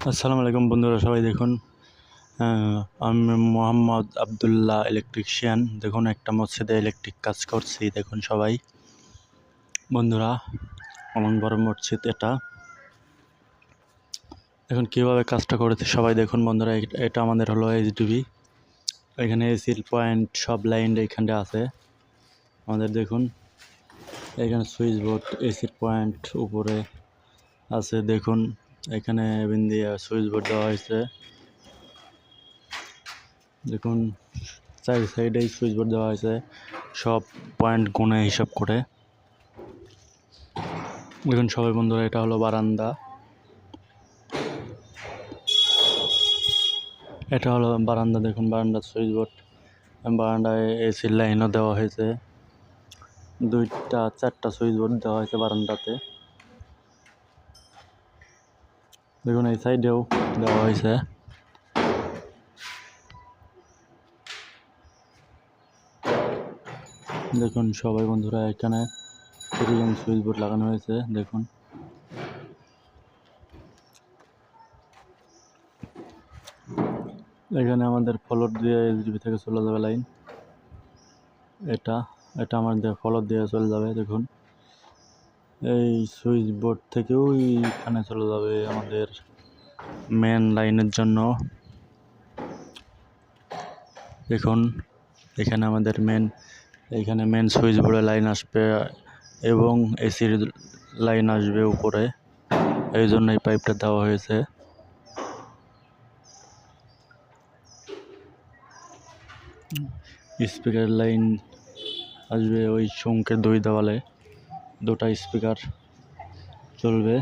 আসসালামু আলাইকুম বন্ধুরা, সবাই দেখুন। আমি মোহাম্মদ আবদুল্লাহ ইলেকট্রিশিয়ান। দেখুন, একটা মসজিদে ইলেকট্রিক কাজ করছি। দেখুন সবাই বন্ধুরা, অনেক বড় মসজিদ এটা। দেখুন কীভাবে কাজটা করেছে সবাই দেখুন বন্ধুরা। এটা আমাদের হলো এইচডিবি। এখানে এসির পয়েন্ট সব লাইন এখানে আছে আমাদের। দেখুন এখানে সুইচ বোর্ড, এসির পয়েন্ট উপরে আছে। দেখুন এখানে এবিন দিয়ে সুইচ বোর্ড দেওয়া হয়েছে। দেখুন চার সাইডেই সুইচ বোর্ড দেওয়া হয়েছে, সব পয়েন্ট গুণে হিসাব করে। দেখুন সবাই বন্ধুরা, এটা হলো বারান্দা। এটা হলো বারান্দা। দেখুন বারান্দার সুইচ বোর্ড, বারান্দায় এসির লাইনও দেওয়া হয়েছে। চারটা সুইচ বোর্ড দেওয়া হয়েছে বারান্দাতে। দেখুন এই সাইডেও দেওয়া হয়েছে। দেখুন সবাই বন্ধুরা, এখানে সুইচ বোর্ড লাগানো হয়েছে। দেখুন এখানে আমাদের ফ্লোর দিয়ে এইচডিবি থেকে চলে যাবে লাইন। এটা এটা আমাদের ফ্লোর দিয়ে চলে যাবে। দেখুন এই সুইচ বোর্ড থেকেও এখানে চলে যাবে আমাদের মেন লাইনের জন্য। দেখুন এখানে আমাদের এখানে মেন সুইচ বোর্ডে লাইন আসবে এবং এসির লাইন আসবে উপরে। এই জন্য এই পাইপটা দেওয়া হয়েছে। স্পিকার লাইন আসবে ওই চুমকের দুই দেওয়ালে, দুটা স্পিকার চলবে।